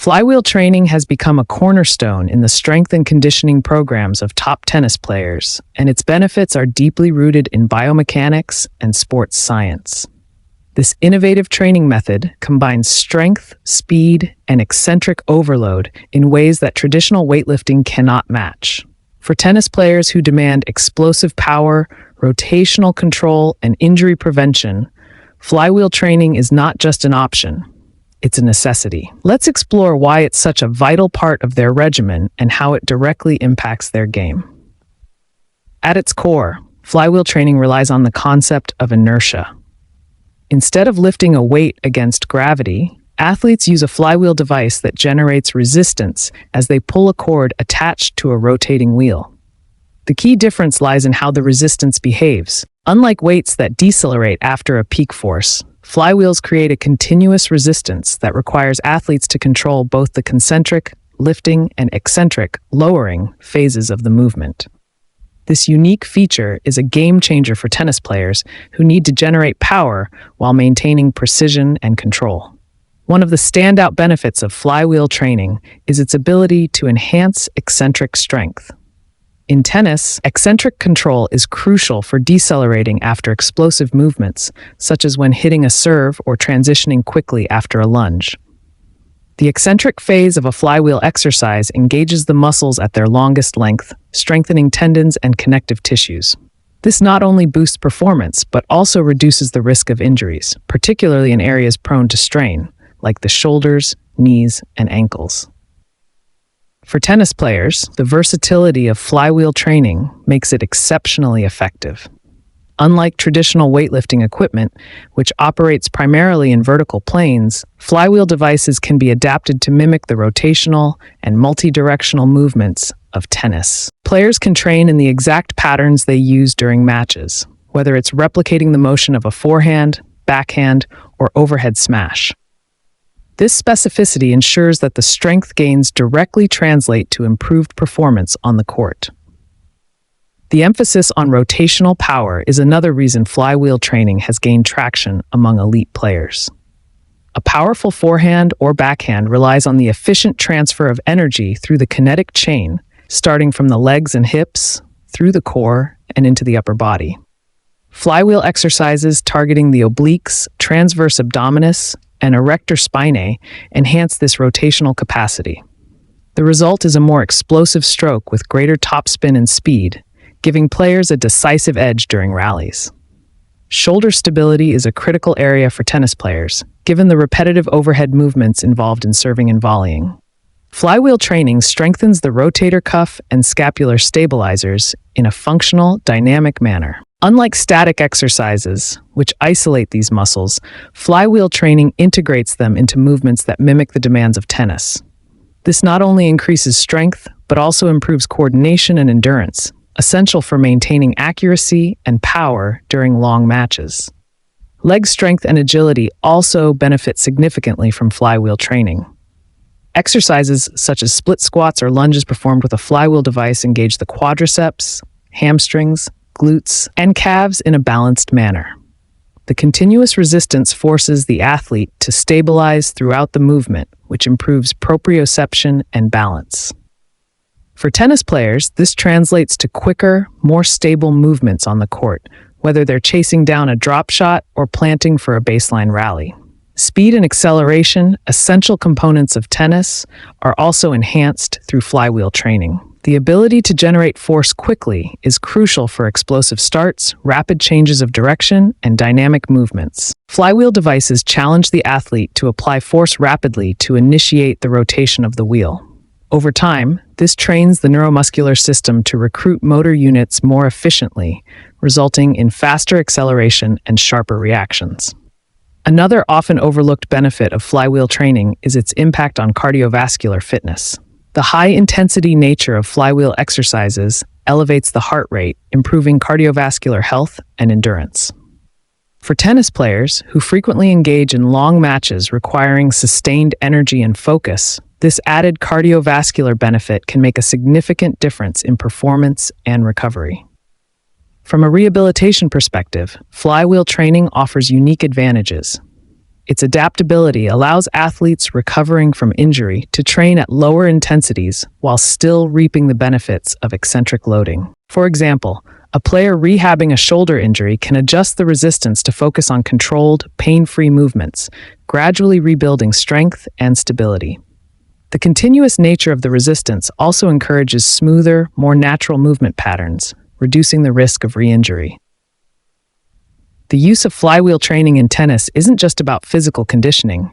Flywheel training has become a cornerstone in the strength and conditioning programs of top tennis players, and its benefits are deeply rooted in biomechanics and sports science. This innovative training method combines strength, speed, and eccentric overload in ways that traditional weightlifting cannot match. For tennis players who demand explosive power, rotational control, and injury prevention, flywheel training is not just an option. It's a necessity. Let's explore why it's such a vital part of their regimen and how it directly impacts their game. At its core, flywheel training relies on the concept of inertia. Instead of lifting a weight against gravity, athletes use a flywheel device that generates resistance as they pull a cord attached to a rotating wheel. The key difference lies in how the resistance behaves. Unlike weights that decelerate after a peak force, flywheels create a continuous resistance that requires athletes to control both the concentric, lifting, and eccentric, lowering phases of the movement. This unique feature is a game changer for tennis players who need to generate power while maintaining precision and control. One of the standout benefits of flywheel training is its ability to enhance eccentric strength. In tennis, eccentric control is crucial for decelerating after explosive movements, such as when hitting a serve or transitioning quickly after a lunge. The eccentric phase of a flywheel exercise engages the muscles at their longest length, strengthening tendons and connective tissues. This not only boosts performance, but also reduces the risk of injuries, particularly in areas prone to strain, like the shoulders, knees, and ankles. For tennis players, the versatility of flywheel training makes it exceptionally effective. Unlike traditional weightlifting equipment, which operates primarily in vertical planes, flywheel devices can be adapted to mimic the rotational and multi-directional movements of tennis. Players can train in the exact patterns they use during matches, whether it's replicating the motion of a forehand, backhand, or overhead smash. This specificity ensures that the strength gains directly translate to improved performance on the court. The emphasis on rotational power is another reason flywheel training has gained traction among elite players. A powerful forehand or backhand relies on the efficient transfer of energy through the kinetic chain, starting from the legs and hips, through the core, and into the upper body. Flywheel exercises targeting the obliques, transverse abdominis, and erector spinae enhance this rotational capacity. The result is a more explosive stroke with greater topspin and speed, giving players a decisive edge during rallies. Shoulder stability is a critical area for tennis players, given the repetitive overhead movements involved in serving and volleying. Flywheel training strengthens the rotator cuff and scapular stabilizers in a functional, dynamic manner. Unlike static exercises, which isolate these muscles, flywheel training integrates them into movements that mimic the demands of tennis. This not only increases strength, but also improves coordination and endurance, essential for maintaining accuracy and power during long matches. Leg strength and agility also benefit significantly from flywheel training. Exercises such as split squats or lunges performed with a flywheel device engage the quadriceps, hamstrings, glutes, and calves in a balanced manner. The continuous resistance forces the athlete to stabilize throughout the movement, which improves proprioception and balance. For tennis players, this translates to quicker, more stable movements on the court, whether they're chasing down a drop shot or planting for a baseline rally. Speed and acceleration, essential components of tennis, are also enhanced through flywheel training. The ability to generate force quickly is crucial for explosive starts, rapid changes of direction, and dynamic movements. Flywheel devices challenge the athlete to apply force rapidly to initiate the rotation of the wheel. Over time, this trains the neuromuscular system to recruit motor units more efficiently, resulting in faster acceleration and sharper reactions. Another often overlooked benefit of flywheel training is its impact on cardiovascular fitness. The high-intensity nature of flywheel exercises elevates the heart rate, improving cardiovascular health and endurance. For tennis players who frequently engage in long matches requiring sustained energy and focus, this added cardiovascular benefit can make a significant difference in performance and recovery. From a rehabilitation perspective, flywheel training offers unique advantages. Its adaptability allows athletes recovering from injury to train at lower intensities while still reaping the benefits of eccentric loading. For example, a player rehabbing a shoulder injury can adjust the resistance to focus on controlled, pain-free movements, gradually rebuilding strength and stability. The continuous nature of the resistance also encourages smoother, more natural movement patterns, reducing the risk of re-injury. The use of flywheel training in tennis isn't just about physical conditioning.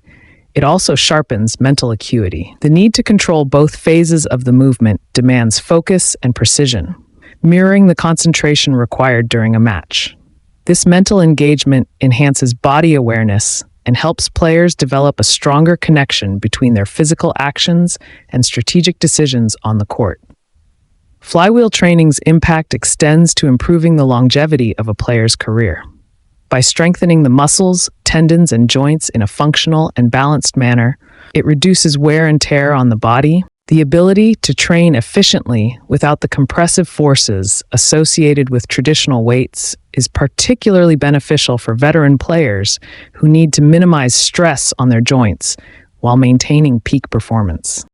It also sharpens mental acuity. The need to control both phases of the movement demands focus and precision, mirroring the concentration required during a match. This mental engagement enhances body awareness and helps players develop a stronger connection between their physical actions and strategic decisions on the court. Flywheel training's impact extends to improving the longevity of a player's career. By strengthening the muscles, tendons, and joints in a functional and balanced manner, it reduces wear and tear on the body. The ability to train efficiently without the compressive forces associated with traditional weights is particularly beneficial for veteran players who need to minimize stress on their joints while maintaining peak performance.